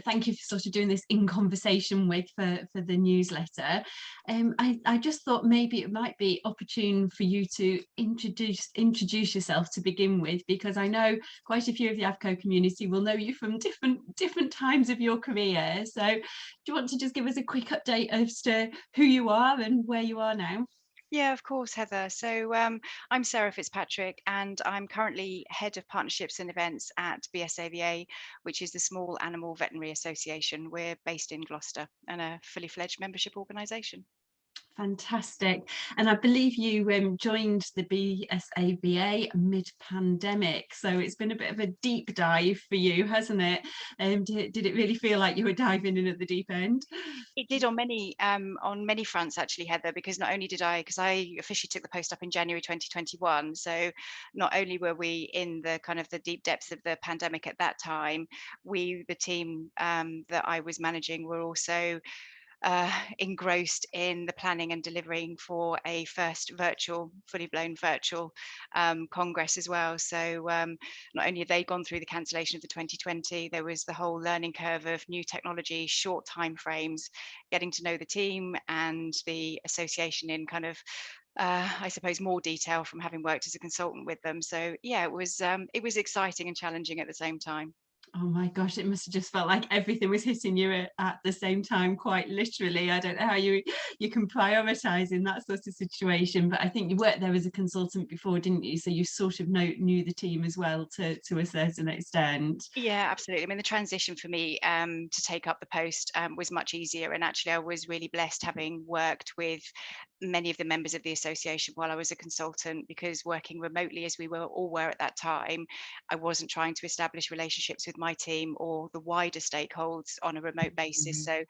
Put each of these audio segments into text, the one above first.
Thank you for sort of doing this in conversation with for the newsletter. I just thought maybe it might be opportune for you to introduce yourself to begin with, because I know quite a few of the ABPCO community will know you from different times of your career. So do you want to just give us a quick update as to who you are and where you are now? Yeah, of course, Heather. So I'm Sarah Fitzpatrick, and I'm currently Head of Partnerships and Events at BSAVA, which is the Small Animal Veterinary Association. We're based in Gloucester and a fully fledged membership organisation. Fantastic. And I believe you joined the BSAVA mid-pandemic, so it's been a bit of a deep dive for you, hasn't it? Did it really feel like you were diving in at the deep end? It did on many fronts actually, Heather, because not only did because I officially took the post up in January 2021. So not only were we in the kind of the deep depths of the pandemic at that time, the team that I was managing, were also engrossed in the planning and delivering for a first fully blown virtual congress as well. So not only have they gone through the cancellation of the 2020, there was the whole learning curve of new technology, short time frames, getting to know the team and the association in kind of I suppose more detail from having worked as a consultant with them. So yeah, it was exciting and challenging at the same time. Oh my gosh, it must have just felt like everything was hitting you at the same time, quite literally. I don't know how you can prioritize in that sort of situation, but I think you worked there as a consultant before, didn't you? So you sort of knew the team as well to a certain extent. Yeah, absolutely. I mean, the transition for me to take up the post was much easier. And actually, I was really blessed having worked with many of the members of the association while I was a consultant, because working remotely as we all were at that time, I wasn't trying to establish relationships with my team or the wider stakeholders on a remote basis. Mhm. So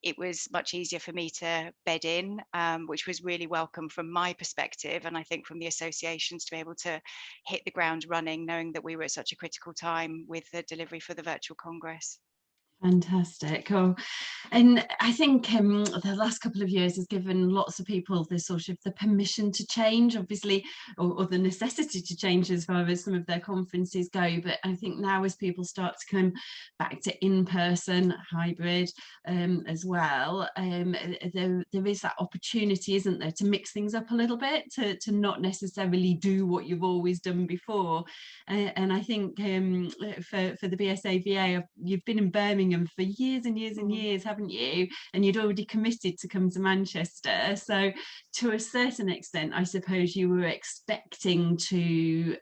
it was much easier for me to bed in, which was really welcome from my perspective. And I think from the associations to be able to hit the ground running, knowing that we were at such a critical time with the delivery for the virtual congress. Fantastic. Oh, and I think the last couple of years has given lots of people this sort of the permission to change, obviously, or the necessity to change as far as some of their conferences go. But I think now as people start to come back to in-person, hybrid as well, there is that opportunity, isn't there, to mix things up a little bit, to not necessarily do what you've always done before. And I think for the BSAVA, you've been in Birmingham for years and years and Mm. years, haven't you? And you'd already committed to come to Manchester. So to a certain extent, I suppose you were expecting to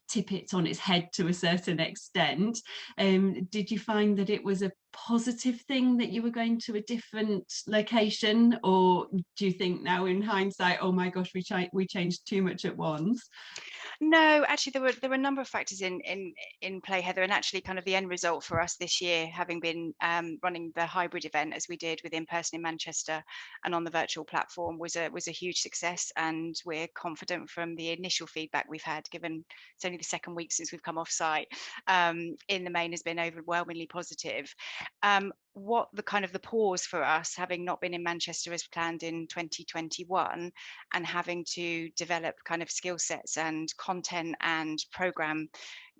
tip it on its head to a certain extent. Did you find that it was a positive thing that you were going to a different location, or do you think now in hindsight, oh my gosh, we changed too much at once? No, actually, there were a number of factors in play, Heather, and actually, kind of the end result for us this year, having been running the hybrid event as we did with in person in Manchester and on the virtual platform, was a huge success, and we're confident from the initial feedback we've had. Given it's only the second week since we've come off site, in the main has been overwhelmingly positive. What the kind of the pause for us, having not been in Manchester as planned in 2021, and having to develop kind of skill sets and content and program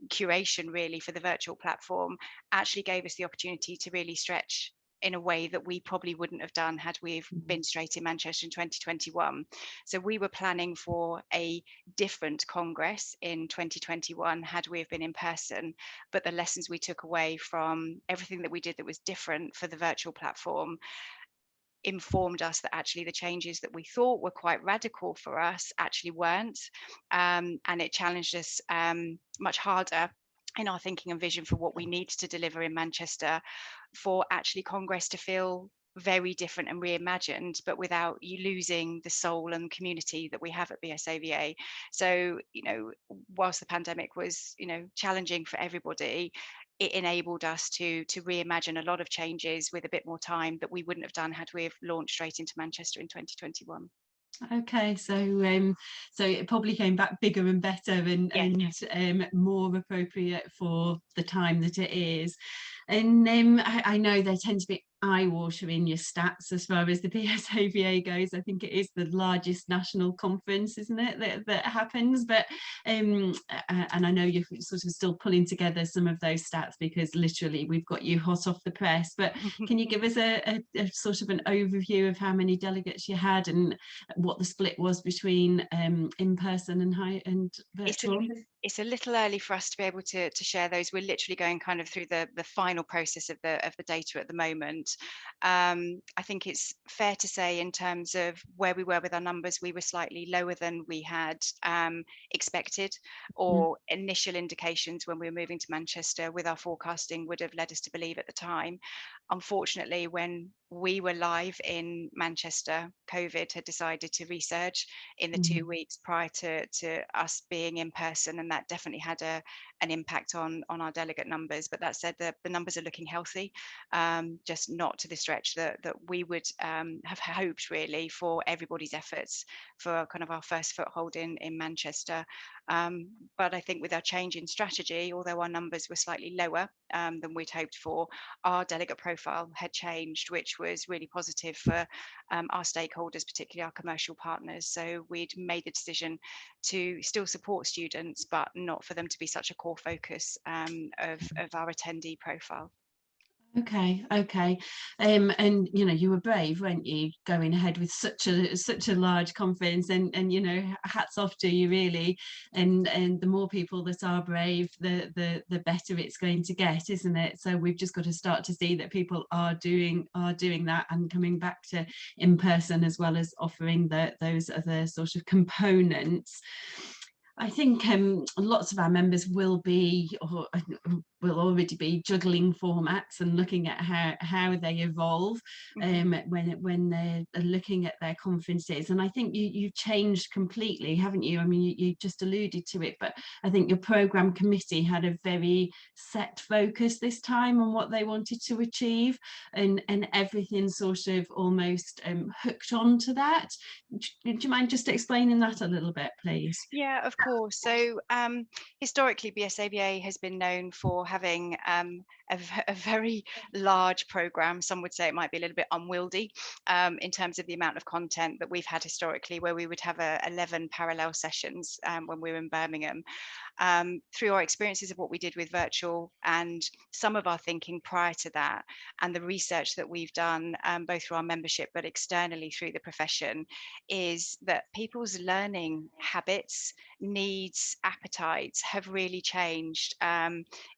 curation really for the virtual platform, actually gave us the opportunity to really stretch in a way that we probably wouldn't have done had we been straight in Manchester in 2021. So we were planning for a different congress in 2021 had we have been in person, but the lessons we took away from everything that we did that was different for the virtual platform informed us that actually the changes that we thought were quite radical for us actually weren't. And it challenged us much harder in our thinking and vision for what we need to deliver in Manchester for actually Congress to feel very different and reimagined, but without you losing the soul and community that we have at BSAVA. So, whilst the pandemic was, challenging for everybody, it enabled us to reimagine a lot of changes with a bit more time that we wouldn't have done had we have launched straight into Manchester in 2021. Okay, so it probably came back bigger and better Yes. and more appropriate for the time that it is. And I know there tend to be eye-watering, your stats, as far as the BSAVA goes. I think it is the largest national conference, isn't it, that happens. But and I know you're sort of still pulling together some of those stats, because literally we've got you hot off the press. But can you give us a sort of an overview of how many delegates you had, and what the split was between in person and virtual? It's a little early for us to be able to share those. We're literally going kind of through the final process of the data at the moment. I think it's fair to say, in terms of where we were with our numbers, we were slightly lower than we had expected, or initial indications when we were moving to Manchester with our forecasting would have led us to believe at the time. Unfortunately, when we were live in Manchester, COVID had decided to resurge in the 2 weeks prior to us being in person, and that definitely had an impact on our delegate numbers. But that said, the numbers are looking healthy, just not to the stretch that we would have hoped, really, for everybody's efforts for kind of our first foothold in Manchester. But I think with our change in strategy, although our numbers were slightly lower than we'd hoped for, our delegate profile had changed, which was really positive for our stakeholders, particularly our commercial partners. So we'd made the decision to still support students, but not for them to be such a core focus of our attendee profile. Okay. And you were brave, weren't you, going ahead with such a large conference, and hats off to you, really. And the more people that are brave, the better it's going to get, isn't it? So we've just got to start to see that people are doing that, and coming back to in person, as well as offering those other sort of components. I think lots of our members will already be juggling formats and looking at how they evolve when they're looking at their conferences. And I think you've changed completely, haven't you? I mean, you just alluded to it, but I think your programme committee had a very set focus this time on what they wanted to achieve, and everything sort of almost hooked on to that. Do you mind just explaining that a little bit, please? Yeah, of course. So historically, BSAVA has been known for having a very large program. Some would say it might be a little bit unwieldy in terms of the amount of content that we've had historically, where we would have 11 parallel sessions when we were in Birmingham. Through our experiences of what we did with virtual, and some of our thinking prior to that, and the research that we've done both through our membership but externally through the profession, is that people's learning habits, needs, appetites have really changed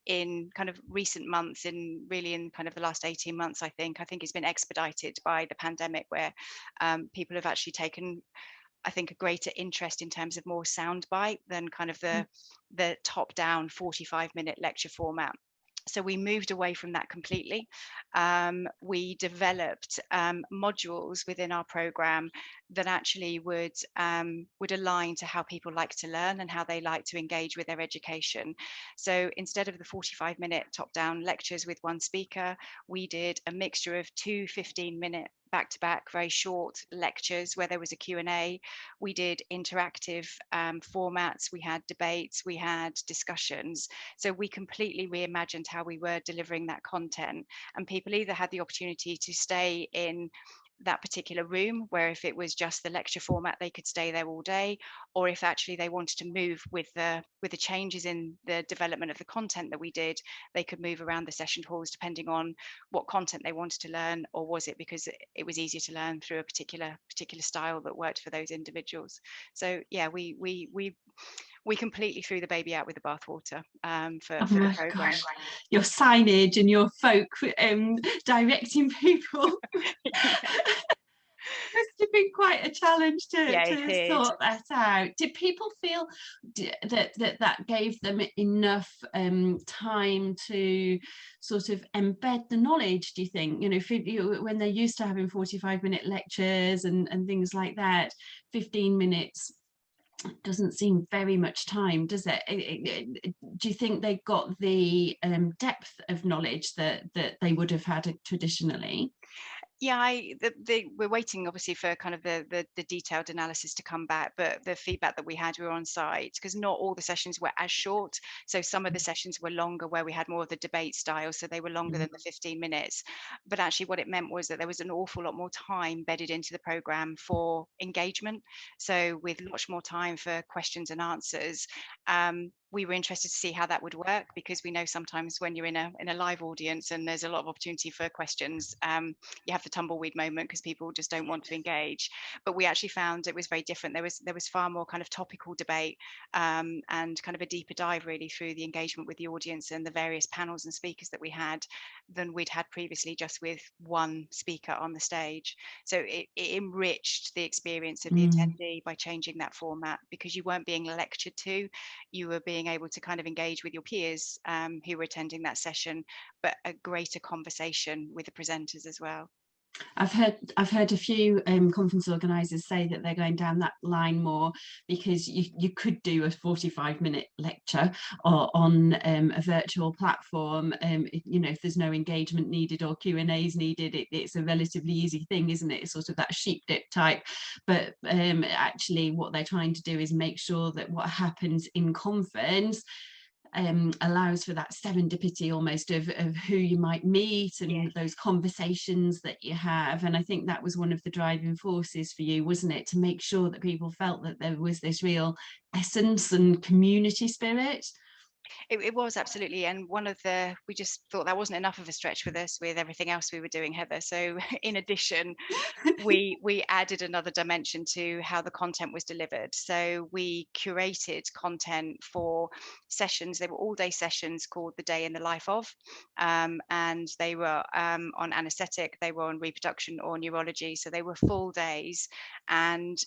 in kind of recent months, in kind of the last 18 months. I think it's been expedited by the pandemic, where people have actually taken, I think, a greater interest in terms of more soundbite than kind of the top-down 45-minute lecture format. So we moved away from that completely. We developed modules within our program that actually would align to how people like to learn and how they like to engage with their education. So instead of the 45-minute top-down lectures with one speaker, we did a mixture of 2 15-minute back-to-back, very short lectures where there was a Q&A. We did interactive formats, we had debates, we had discussions. So we completely reimagined how we were delivering that content, and people either had the opportunity to stay in that particular room, where if it was just the lecture format, they could stay there all day, or if actually they wanted to move with the changes in the development of the content that we did, they could move around the session halls depending on what content they wanted to learn, or was it because it was easier to learn through a particular style that worked for those individuals. So yeah, we completely threw the baby out with the bathwater for the program. Gosh. Your signage and your folk directing people must have been quite a challenge to sort that out. Did people feel that gave them enough time to sort of embed the knowledge, do you think? When they're used to having 45-minute lectures and things like that, 15 minutes doesn't seem very much time, does it? Do you think they got the depth of knowledge that they would have had traditionally? Yeah, we're waiting obviously for kind of the detailed analysis to come back, but the feedback that we had, we were on site because not all the sessions were as short. So some of the sessions were longer where we had more of the debate style, so they were longer than the 15 minutes. But actually what it meant was that there was an awful lot more time bedded into the program for engagement. So with much more time for questions and answers, we were interested to see how that would work because we know sometimes when you're in a live audience and there's a lot of opportunity for questions, you have the tumbleweed moment because people just don't want to engage. But we actually found it was very different. There was far more kind of topical debate, and kind of a deeper dive really through the engagement with the audience and the various panels and speakers that we had than we'd had previously just with one speaker on the stage. So it enriched the experience of the Mm. attendee by changing that format because you weren't being lectured to, you were being able to kind of engage with your peers, who were attending that session, but a greater conversation with the presenters as well. I've heard a few conference organisers say that they're going down that line more because you could do a 45-minute lecture on a virtual platform. If there's no engagement needed or Q&As needed, it's a relatively easy thing, isn't it? It's sort of that sheep dip type. But actually, what they're trying to do is make sure that what happens in conference allows for that serendipity almost of who you might meet and Yes. those conversations that you have. And I think that was one of the driving forces for you, wasn't it, to make sure that people felt that there was this real essence and community spirit. It was absolutely, and we just thought that wasn't enough of a stretch with us with everything else we were doing, Heather. So in addition, we added another dimension to how the content was delivered. So we curated content for sessions. They were all day sessions called the day in the life of, and they were on anesthetic, they were on reproduction or neurology. So they were full days, and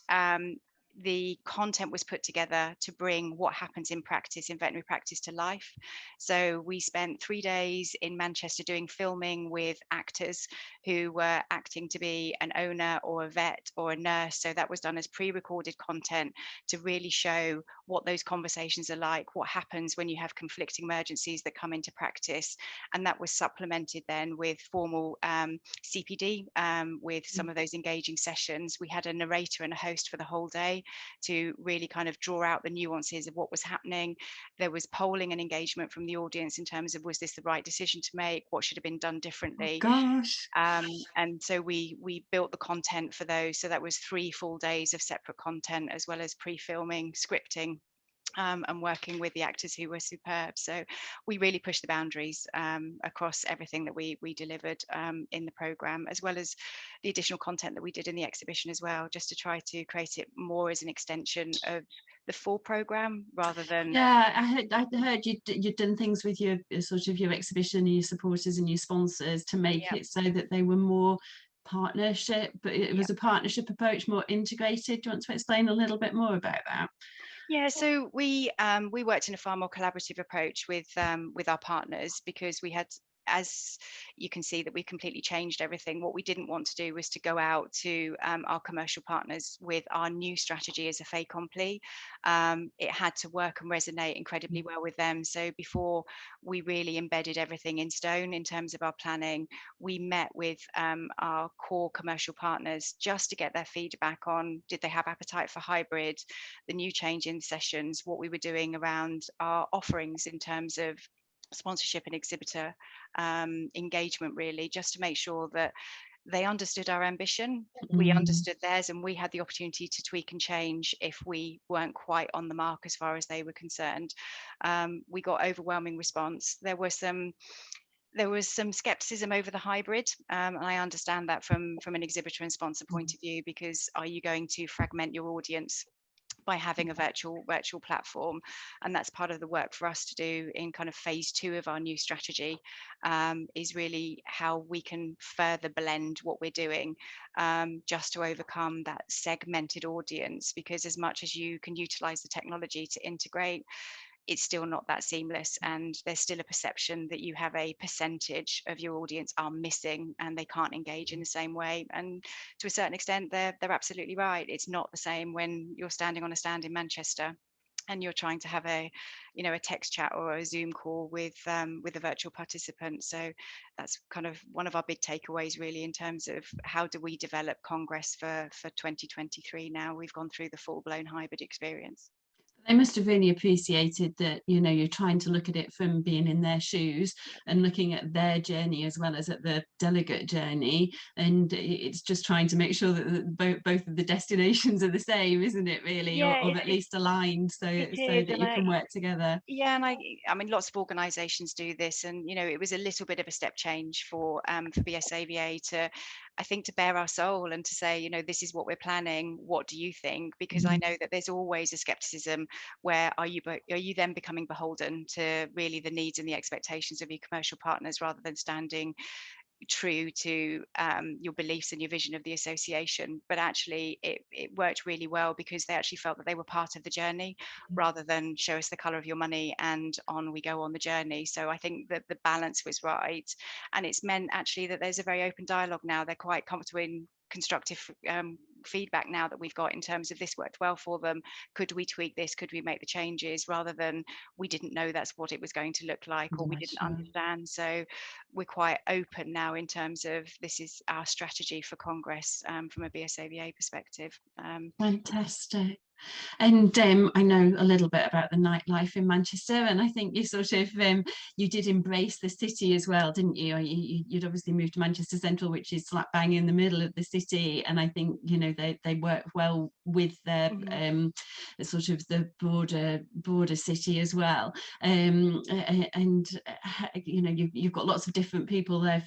the content was put together to bring what happens in practice, in veterinary practice, to life. So we spent 3 days in Manchester doing filming with actors who were acting to be an owner or a vet or a nurse. So that was done as pre-recorded content to really show what those conversations are like, what happens when you have conflicting emergencies that come into practice. And that was supplemented then with formal CPD, with some of those engaging sessions. We had a narrator and a host for the whole day to really kind of draw out the nuances of what was happening. There was polling and engagement from the audience in terms of, was this the right decision to make? What should have been done Oh differently? gosh. And so we built the content for those. So that was 3 full days of separate content, as well as pre-filming, scripting, and working with the actors who were superb. So we really pushed the boundaries across everything that we delivered in the program, as well as the additional content that we did in the exhibition as well, just to try to create it more as an extension of the full program rather than. Yeah, I heard you'd done things with your sort of your exhibition and your supporters and your sponsors to make Yeah, it so that they were more partnership, but it yeah. was a partnership approach, more integrated. Do you want to explain a little bit more about that? Yeah, so we worked in a far more collaborative approach with our partners because we had, as you can see, that we completely changed everything. What we didn't want to do was to go out to our commercial partners with our new strategy as a fait accompli. It had to work and resonate incredibly well with them. So before we really embedded everything in stone in terms of our planning, we met with our core commercial partners just to get their feedback on, did they have appetite for hybrid, the new change in sessions, what we were doing around our offerings in terms of sponsorship and exhibitor engagement, really, just to make sure that they understood our ambition, we Mm. understood theirs, and we had the opportunity to tweak and change if we weren't quite on the mark as far as they were concerned. We got overwhelming response. There was some skepticism over the hybrid, and I understand that from an exhibitor and sponsor point of view, because are you going to fragment your audience by having a virtual platform? And that's part of the work for us to do in kind of phase 2 of our new strategy, is really how we can further blend what we're doing, just to overcome that segmented audience, because as much as you can utilize the technology to integrate, it's still not that seamless, and there's still a perception that you have a percentage of your audience are missing and they can't engage in the same way. And to a certain extent, they're absolutely right. It's not the same when you're standing on a stand in Manchester and you're trying to have a text chat or a Zoom call with a virtual participant. So that's kind of one of our big takeaways, really, in terms of how do we develop Congress for 2023. Now we've gone through the full-blown hybrid experience. They must have really appreciated that, you're trying to look at it from being in their shoes and looking at their journey as well as at the delegate journey. And it's just trying to make sure that both of the destinations are the same, isn't it, really? Yeah, Or at least aligned, so it is. that you can work together. Yeah, and I mean, lots of organisations do this, and it was a little bit of a step change for BSAVA to, I think, to bare our soul and to say, this is what we're planning. What do you think? Because I know that there's always a scepticism where are you then becoming beholden to really the needs and the expectations of your commercial partners rather than standing true to your beliefs and your vision of the association. But actually it worked really well because they actually felt that they were part of the journey rather than show us the color of your money and on we go on the journey. So I think that the balance was right, and it's meant actually that there's a very open dialogue now. They're quite comfortable in constructive feedback now that we've got in terms of this worked well for them. Could we tweak this? Could we make the changes? Rather than we didn't know that's what it was going to look like, or we didn't understand. So we're quite open now in terms of this is our strategy for Congress from a BSAVA perspective. Fantastic. And I know a little bit about the nightlife in Manchester, and I think you sort of you did embrace the city as well, didn't you? You'd obviously moved to Manchester Central, which is slap bang in the middle of the city, and I think they work well with their sort of the border city as well. And you've got lots of different people there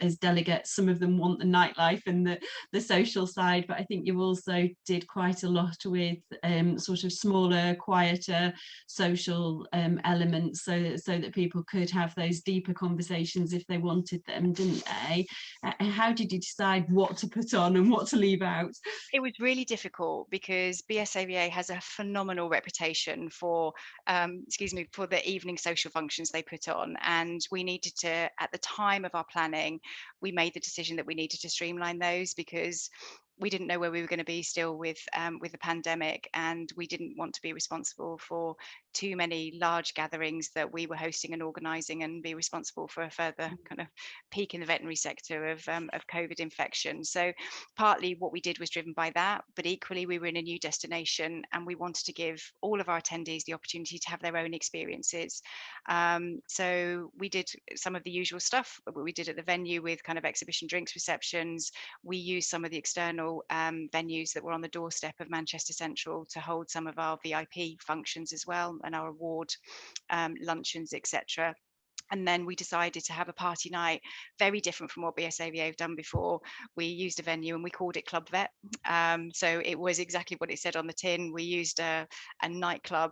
as delegates. Some of them want the nightlife and the social side, but I think you also did quite a lot with sort of smaller, quieter social elements, so that people could have those deeper conversations if they wanted them, didn't they? How did you decide what to put on and what to leave out? It was really difficult because BSAVA has a phenomenal reputation for, for the evening social functions they put on. And we needed to, at the time of our planning, we made the decision that we needed to streamline those because we didn't know where we were going to be still with the pandemic, and we didn't want to be responsible for too many large gatherings that we were hosting and organising, and be responsible for a further kind of peak in the veterinary sector of COVID infection. So partly what we did was driven by that, but equally we were in a new destination and we wanted to give all of our attendees the opportunity to have their own experiences. So we did some of the usual stuff that we did at the venue with kind of exhibition drinks receptions. We used some of the external venues that were on the doorstep of Manchester Central to hold some of our VIP functions as well, and our award luncheons, etc. And then we decided to have a party night, very different from what BSAVA have done before. We used a venue and we called it Club Vet. So it was exactly what it said on the tin. We used a nightclub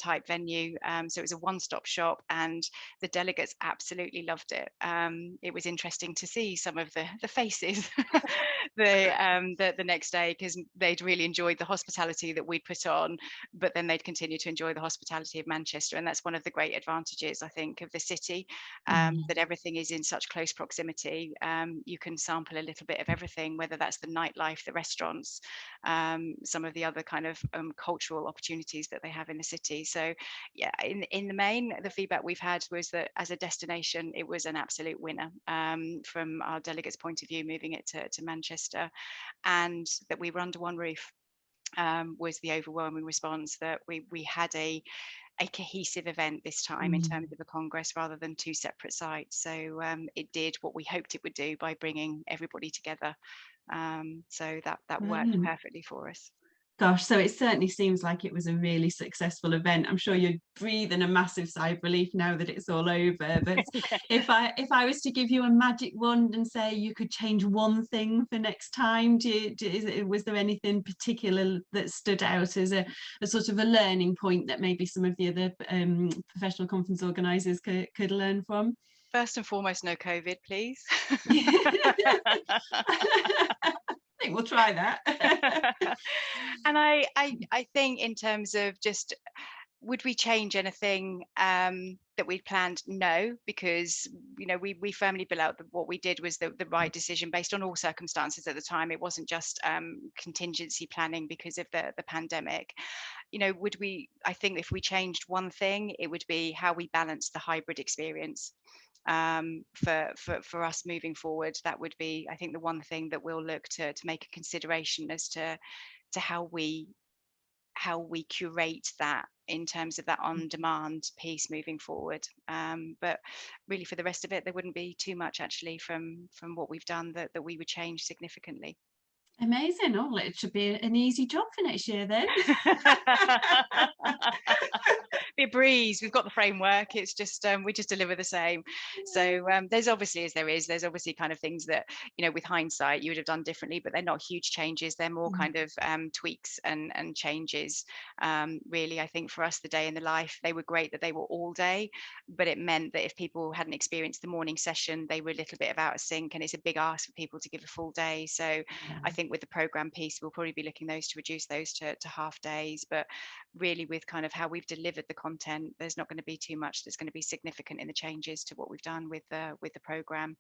type venue. So it was a one-stop shop, and the delegates absolutely loved it. It was interesting to see some of the faces the next day, because they'd really enjoyed the hospitality that we'd put on, but then they'd continue to enjoy the hospitality of Manchester. And that's one of the great advantages, I think, of the city. That everything is in such close proximity. You can sample a little bit of everything, whether that's the nightlife, the restaurants, some of the other kind of cultural opportunities that they have in the city. So yeah, in the main, the feedback we've had was that as a destination, it was an absolute winner from our delegates' point of view, moving it to Manchester, and that we were under one roof. Was the overwhelming response, that we had a cohesive event this time in terms of a congress rather than two separate sites. So it did what we hoped it would do by bringing everybody together. So that worked perfectly for us. Gosh, so it certainly seems like it was a really successful event. I'm sure you're breathing a massive sigh of relief now that it's all over. But if I was to give you a magic wand and say you could change one thing for next time, was there anything particular that stood out as a sort of a learning point that maybe some of the other professional conference organisers could learn from? First and foremost, no COVID, please. I think we'll try that. And I think in terms of just Would we change anything that we'd planned? No, because we firmly believe that what we did was the right decision based on all circumstances at the time. It wasn't just contingency planning because of the pandemic. Would we? I think if we changed one thing, it would be how we balance the hybrid experience. For us moving forward, that would be, I think, the one thing that we'll look to make a consideration as to how we curate that in terms of that on-demand piece moving forward. But really, for the rest of it, there wouldn't be too much actually from what we've done that we would change significantly. Amazing. Oh, well, it should be an easy job for next year then. Be a breeze. We've got the framework. It's just we just deliver the same. So there's obviously, there's obviously kind of things that with hindsight you would have done differently, but they're not huge changes. They're more kind of tweaks and changes. Really, I think for us, the day in the life, they were great that they were all day, but it meant that if people hadn't experienced the morning session, they were a little bit out of sync, and it's a big ask for people to give a full day. So I think with the program piece, we'll probably be looking to reduce those to half days. But really, with kind of how we've delivered the content, there's not going to be too much that's going to be significant in the changes to what we've done with the program,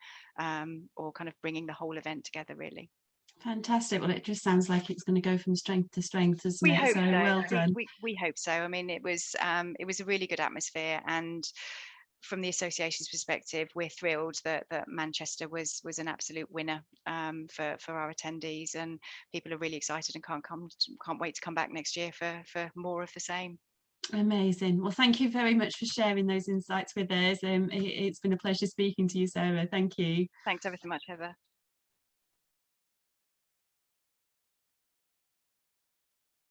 or kind of bringing the whole event together, really. Fantastic. Well, it just sounds like it's going to go from strength to strength, doesn't We it? hope So so. well done. We hope so. I mean, it was a really good atmosphere, and from the association's perspective, we're thrilled that Manchester was an absolute winner for our attendees, and people are really excited and can't wait to come back next year for more of the same. Amazing. Well, thank you very much for sharing those insights with us. It's been a pleasure speaking to you, Sarah. Thank you. Thanks ever so much, Heather.